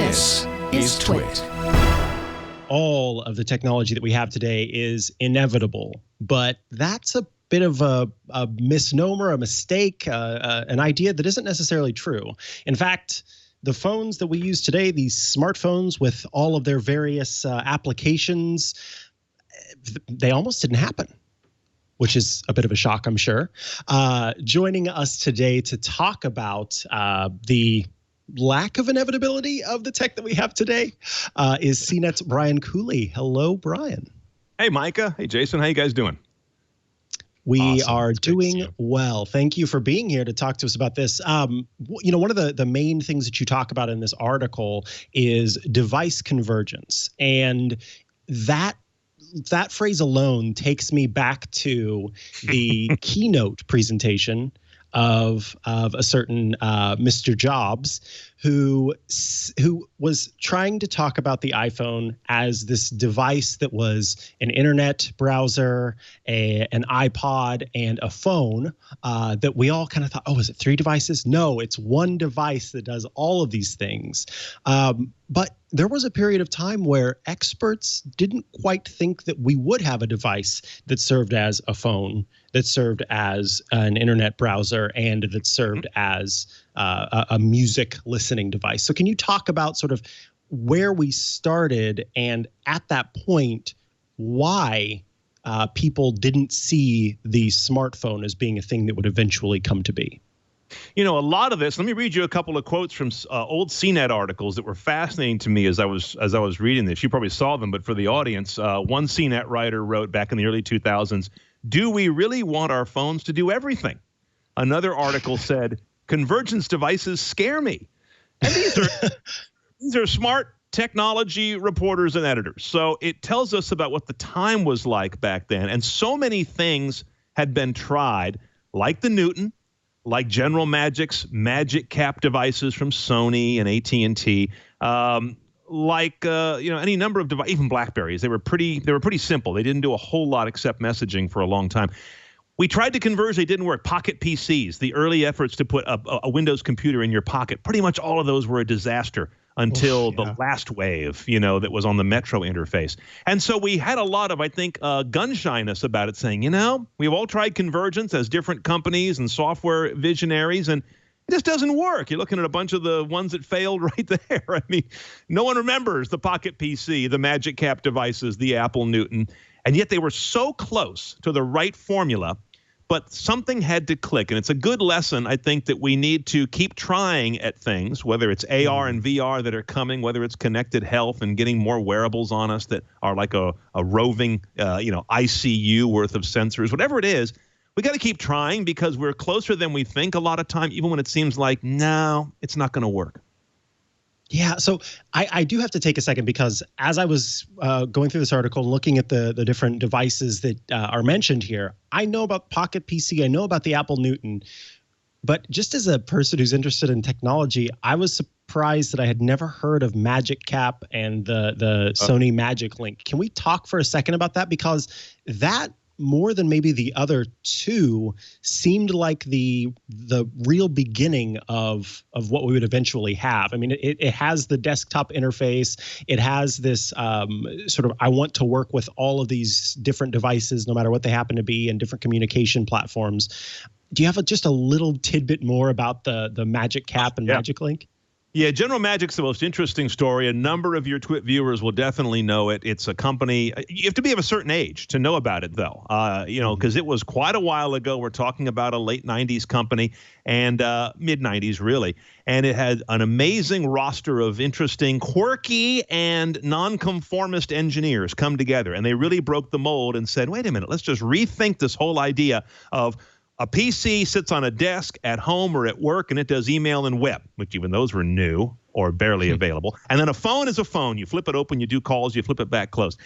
This is TWiT. All of the technology that we have today is inevitable, but that's a bit of a misnomer, a mistake, an idea that isn't necessarily true. In fact, the phones that we use today, these smartphones with all of their various applications, they almost didn't happen, which is a bit of a shock, I'm sure. Joining us today to talk about the lack of inevitability of the tech that we have today is CNET's Brian Cooley. Hello, Brian. Hey, Micah. Hey, Jason. How you guys doing? We Awesome. are It's great to see doing you. well. Thank you for being here to talk to us about this. You know, one of the main things that you talk about in this article is device convergence. And that phrase alone takes me back to the keynote presentation of a certain Mr. Jobs, who was trying to talk about the iPhone as this device that was an internet browser, an iPod, and a phone that we all kind of thought, oh, is it three devices? No, it's one device that does all of these things. But there was a period of time where experts didn't quite think that we would have a device that served as a phone, that served as an internet browser, and that served as a music listening device. So can you talk about sort of where we started and at that point, why people didn't see the smartphone as being a thing that would eventually come to be? You know, a lot of this, let me read you a couple of quotes from old CNET articles that were fascinating to me as I was reading this. You probably saw them, but for the audience, one CNET writer wrote back in the early 2000s, "Do we really want our phones to do everything?" Another article said, "Convergence devices scare me." And these are smart technology reporters and editors. So it tells us about what the time was like back then. And so many things had been tried, like the Newton, like General Magic's Magic Cap devices from Sony and AT&T, any number of devices, even Blackberries. They were pretty simple. They didn't do a whole lot except messaging for a long time. We tried to converge. They didn't work. Pocket PCs, the early efforts to put a Windows computer in your pocket, pretty much all of those were a disaster until the last wave, that was on the Metro interface. And so we had a lot of, I think, gun shyness about it, saying, we've all tried convergence as different companies and software visionaries, and it just doesn't work. You're looking at a bunch of the ones that failed right there. I mean, no one remembers the Pocket PC, the Magic Cap devices, the Apple Newton, and yet they were so close to the right formula. But something had to click, and it's a good lesson, I think, that we need to keep trying at things, whether it's AR and VR that are coming, whether it's connected health and getting more wearables on us that are like a roving, ICU worth of sensors, whatever it is. We got to keep trying because we're closer than we think a lot of time, even when it seems like, no, it's not going to work. Yeah, so I do have to take a second because as I was going through this article and looking at the different devices that are mentioned here, I know about Pocket PC, I know about the Apple Newton, but just as a person who's interested in technology, I was surprised that I had never heard of Magic Cap and the Sony Magic Link. Can we talk for a second about that? Because that, more than maybe the other two, seemed like the real beginning of what we would eventually have. I mean, it has the desktop interface. It has this sort of, I want to work with all of these different devices, no matter what they happen to be, and different communication platforms. Do you have just a little tidbit more about the Magic Cap and Magic Link? Yeah, General Magic's the most interesting story. A number of your TWiT viewers will definitely know it. It's a company. You have to be of a certain age to know about it, though, because it was quite a while ago. We're talking about a late 90s company and mid 90s, really. And it had an amazing roster of interesting, quirky, and nonconformist engineers come together. And they really broke the mold and said, wait a minute, let's just rethink this whole idea of a PC sits on a desk at home or at work, and it does email and web, which even those were new or barely available. And then a phone is a phone. You flip it open, you do calls, you flip it back closed.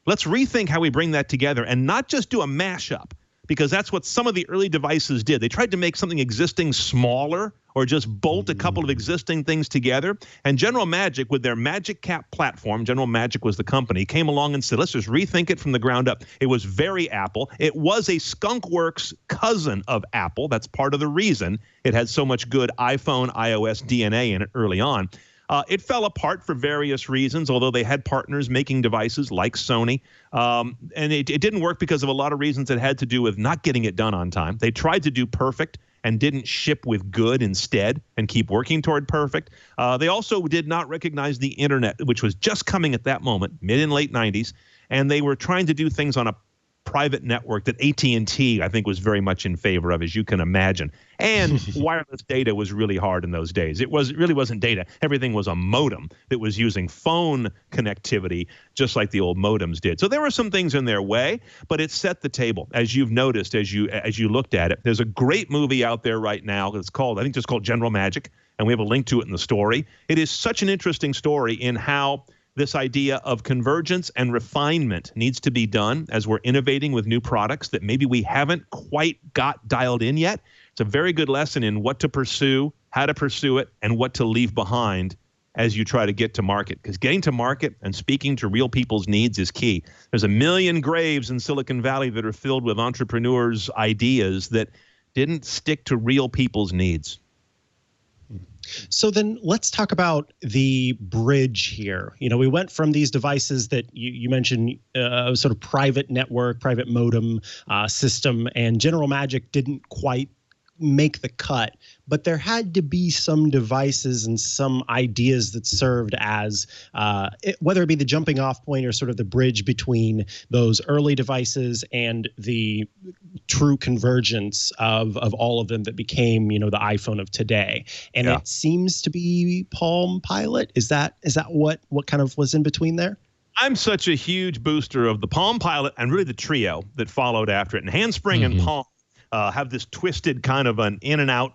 Let's rethink how we bring that together and not just do a mashup, because that's what some of the early devices did. They tried to make something existing smaller or just bolt a couple of existing things together. And General Magic, with their Magic Cap platform, General Magic was the company, came along and said, let's just rethink it from the ground up. It was very Apple. It was a skunkworks cousin of Apple. That's part of the reason it had so much good iPhone, iOS DNA in it early on. It fell apart for various reasons, although they had partners making devices like Sony. And it didn't work because of a lot of reasons that had to do with not getting it done on time. They tried to do perfect and didn't ship with good instead and keep working toward perfect. They also did not recognize the internet, which was just coming at that moment, mid and late 90s. And they were trying to do things on a private network that AT&T, I think, was very much in favor of, as you can imagine. And wireless data was really hard in those days. It really wasn't data. Everything was a modem that was using phone connectivity, just like the old modems did. So there were some things in their way, but it set the table, as you've noticed, as you looked at it. There's a great movie out there right now. It's called, I think, just called General Magic, and we have a link to it in the story. It is such an interesting story in how this idea of convergence and refinement needs to be done as we're innovating with new products that maybe we haven't quite got dialed in yet. It's a very good lesson in what to pursue, how to pursue it, and what to leave behind as you try to get to market. Because getting to market and speaking to real people's needs is key. There's a million graves in Silicon Valley that are filled with entrepreneurs' ideas that didn't stick to real people's needs. So then let's talk about the bridge here. You know, we went from these devices that you mentioned, sort of private network, private modem system, and General Magic didn't quite make the cut, but there had to be some devices and some ideas that served as whether it be the jumping off point or sort of the bridge between those early devices and the true convergence of all of them that became, you know, the iPhone of today. And it seems to be Palm Pilot. Is that what kind of was in between there? I'm such a huge booster of the Palm Pilot and really the trio that followed after it. And Handspring and Palm have this twisted kind of an in and out,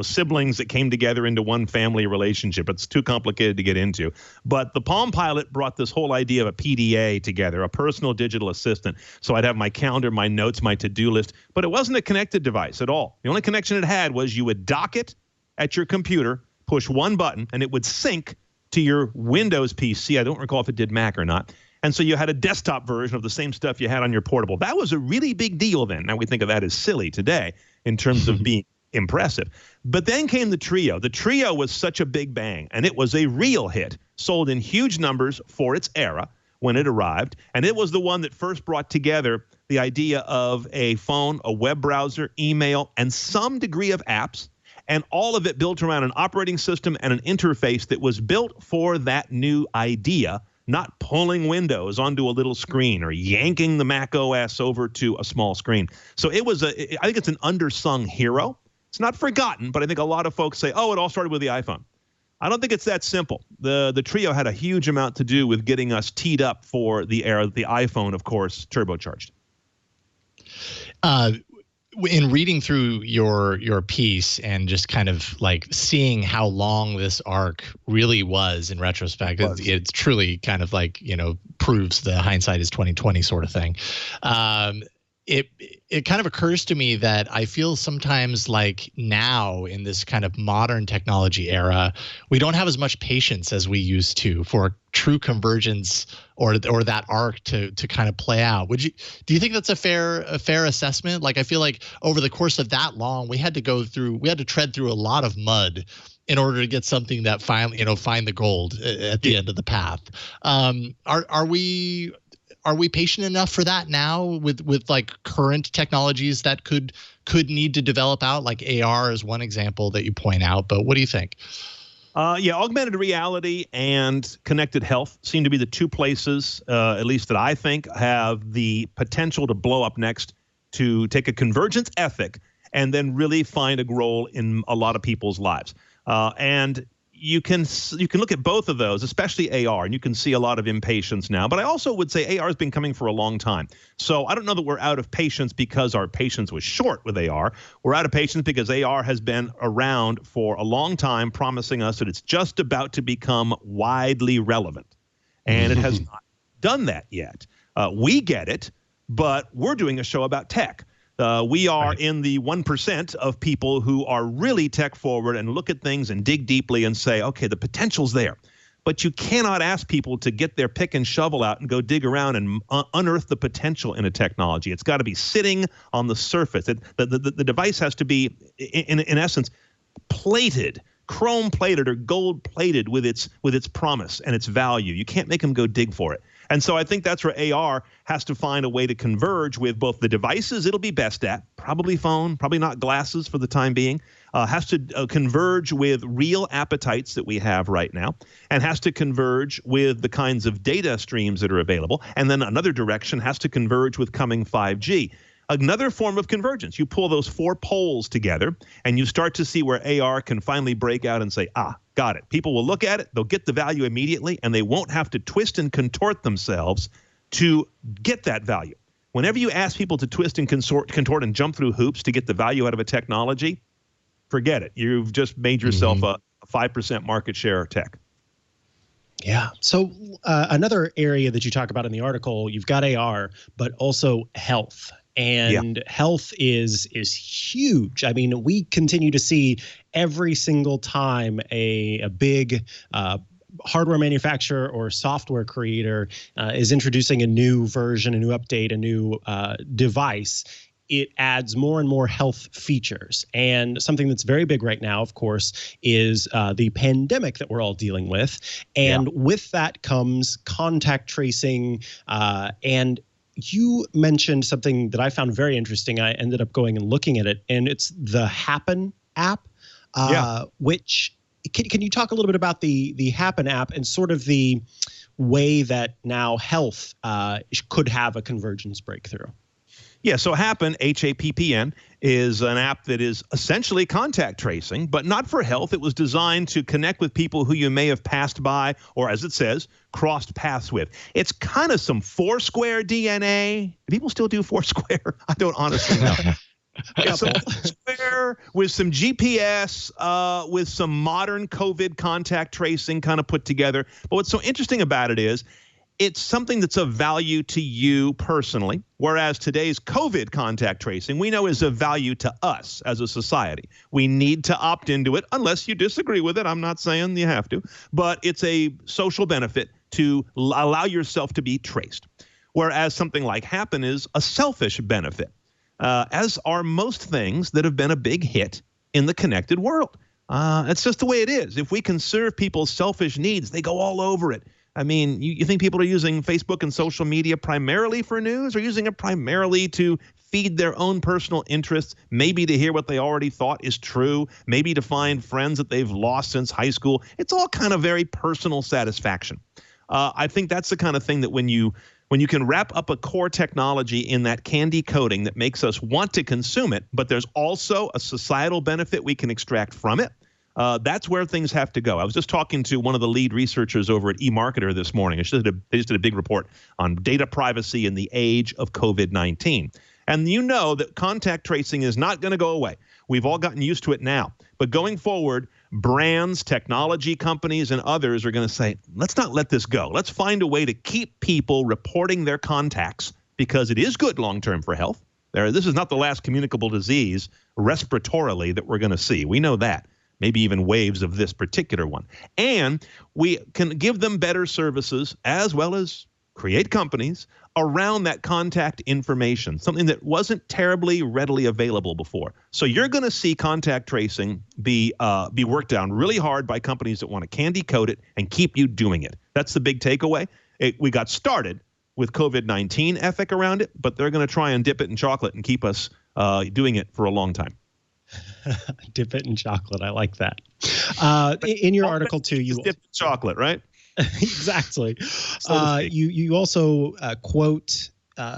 siblings that came together into one family relationship. It's too complicated to get into. But the Palm Pilot brought this whole idea of a PDA together, a personal digital assistant. So I'd have my calendar, my notes, my to-do list, but it wasn't a connected device at all. The only connection it had was you would dock it at your computer, push one button, and it would sync to your Windows PC. I don't recall if it did Mac or not. And so you had a desktop version of the same stuff you had on your portable. That was a really big deal then. Now we think of that as silly today in terms of being impressive. But then came the Trio. The Trio was such a big bang, and it was a real hit, sold in huge numbers for its era when it arrived. And it was the one that first brought together the idea of a phone, a web browser, email, and some degree of apps, and all of it built around an operating system and an interface that was built for that new idea, not pulling Windows onto a little screen or yanking the Mac OS over to a small screen. So it was I think it's an undersung hero. It's not forgotten, but I think a lot of folks say, oh, it all started with the iPhone. I don't think it's that simple. The Trio had a huge amount to do with getting us teed up for the era, the iPhone, of course, turbocharged. In reading through your piece and just kind of like seeing how long this arc really was in retrospect, it's truly kind of like, you know, proves the hindsight is 20/20 sort of thing. It kind of occurs to me that I feel sometimes like now in this kind of modern technology era, we don't have as much patience as we used to for true convergence or that arc to kind of play out. Do you think that's a fair assessment? Like, I feel like over the course of that long, we had to tread through a lot of mud in order to get something that finally, find the gold at the end of the path. Are we patient enough for that now with like current technologies that could need to develop out? Like AR is one example that you point out, but what do you think? Augmented reality and connected health seem to be the two places, at least that I think, have the potential to blow up next, to take a convergence ethic and then really find a role in a lot of people's lives. And you can look at both of those, especially AR, and you can see a lot of impatience now. But I also would say AR has been coming for a long time. So I don't know that we're out of patience because our patience was short with AR. We're out of patience because AR has been around for a long time, promising us that it's just about to become widely relevant. And it has not done that yet. We get it, but we're doing a show about tech. We are in the 1% of people who are really tech forward and look at things and dig deeply and say, okay, the potential's there. But you cannot ask people to get their pick and shovel out and go dig around and unearth the potential in a technology. It's got to be sitting on the surface. The device has to be, in essence, plated chrome plated or gold plated with its promise and its value. You can't make them go dig for it. And so I think that's where AR has to find a way to converge with both the devices it'll be best at, probably phone, probably not glasses for the time being, has to converge with real appetites that we have right now, and has to converge with the kinds of data streams that are available. And then another direction has to converge with coming 5G. Another form of convergence. You pull those 4 poles together and you start to see where AR can finally break out and say, got it. People will look at it, they'll get the value immediately, and they won't have to twist and contort themselves to get that value. Whenever you ask people to twist and contort and jump through hoops to get the value out of a technology, forget it. You've just made yourself a 5% market share tech. Yeah. So another area that you talk about in the article, you've got AR, but also health. And health is huge. I mean, we continue to see every single time a big hardware manufacturer or software creator is introducing a new version, a new update, a new device, it adds more and more health features. And something that's very big right now, of course, is the pandemic that we're all dealing with. And with that comes contact tracing. And you mentioned something that I found very interesting. I ended up going and looking at it, and it's the Happen app, which can you talk a little bit about the Happen app and sort of the way that now health could have a convergence breakthrough? Yeah, so Happen, Happn, is an app that is essentially contact tracing, but not for health. It was designed to connect with people who you may have passed by or, as it says, crossed paths with. It's kind of some Foursquare DNA. Do people still do Foursquare? I don't honestly know. Some Foursquare with some GPS, with some modern COVID contact tracing kind of put together. But what's so interesting about it is it's something that's of value to you personally, whereas today's COVID contact tracing we know is of value to us as a society. We need to opt into it unless you disagree with it. I'm not saying you have to, but it's a social benefit to allow yourself to be traced, whereas something like Happen is a selfish benefit, as are most things that have been a big hit in the connected world. It's just the way it is. If we can serve people's selfish needs, they go all over it. I mean, you think people are using Facebook and social media primarily for news, or using it primarily to feed their own personal interests, maybe to hear what they already thought is true, maybe to find friends that they've lost since high school? It's all kind of very personal satisfaction. I think that's the kind of thing that when you can wrap up a core technology in that candy coating that makes us want to consume it, but there's also a societal benefit we can extract from it, that's where things have to go. I was just talking to one of the lead researchers over at eMarketer this morning. They just did a big report on data privacy in the age of COVID-19. And you know that contact tracing is not going to go away. We've all gotten used to it now. But going forward, brands, technology companies, and others are going to say, let's not let this go. Let's find a way to keep people reporting their contacts, because it is good long-term for health. This is not the last communicable disease respiratorily that we're going to see. We know that. Maybe even waves of this particular one. And we can give them better services as well as create companies around that contact information, something that wasn't terribly readily available before. So you're going to see contact tracing be worked on really hard by companies that want to candy coat it and keep you doing it. That's the big takeaway. We got started with COVID-19 ethic around it, but they're going to try and dip it in chocolate and keep us doing it for a long time. Dip it in chocolate. I like that. In your article too, you dip in chocolate, right? Exactly. You also quote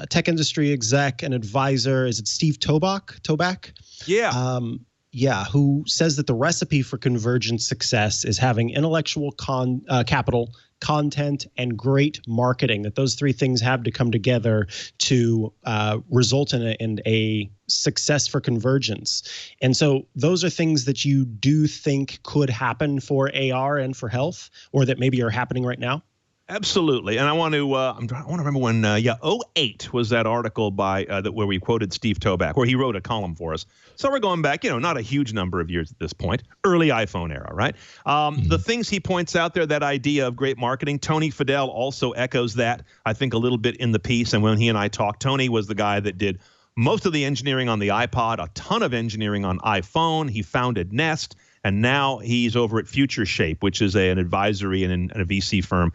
tech industry exec and advisor. Is it Steve Toback? Yeah. Who says that the recipe for convergent success is having intellectual capital, content, and great marketing. That those three things have to come together to result in a success for convergence. And so those are things that you do think could happen for AR and for health, or that maybe are happening right now? Absolutely. And I want to remember when 08 was that article by where we quoted Steve Toback, where he wrote a column for us. So we're going back, not a huge number of years at this point, early iPhone era, right? The things he points out there, that idea of great marketing, Tony Fadell also echoes that, I think, a little bit in the piece. And when he and I talked, Tony was the guy that did most of the engineering on the iPod, a ton of engineering on iPhone. He founded Nest. and now he's over at Future Shape, which is an advisory and a VC firm.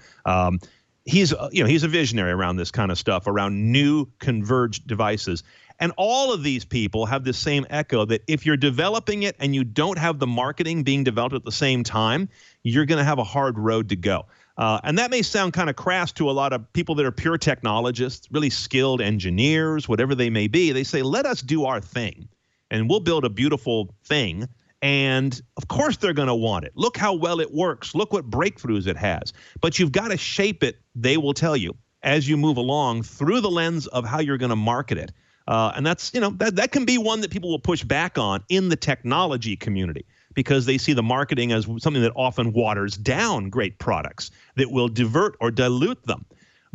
He's a visionary around this kind of stuff, around new converged devices. And all of these people have the same echo that if you're developing it and you don't have the marketing being developed at the same time, you're going to have a hard road to go. And that may sound kind of crass to a lot of people that are pure technologists, really skilled engineers, whatever they may be. They say, let us do our thing and we'll build a beautiful thing. And of course they're going to want it. Look how well it works. Look what breakthroughs it has. But you've got to shape it, they will tell you, as you move along through the lens of how you're going to market it. And that's, that can be one that people will push back on in the technology community, because they see the marketing as something that often waters down great products, that will divert or dilute them.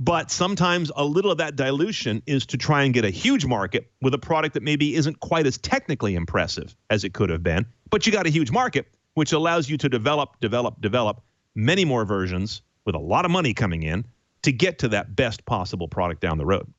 But sometimes a little of that dilution is to try and get a huge market with a product that maybe isn't quite as technically impressive as it could have been. But you got a huge market, which allows you to develop many more versions with a lot of money coming in to get to that best possible product down the road.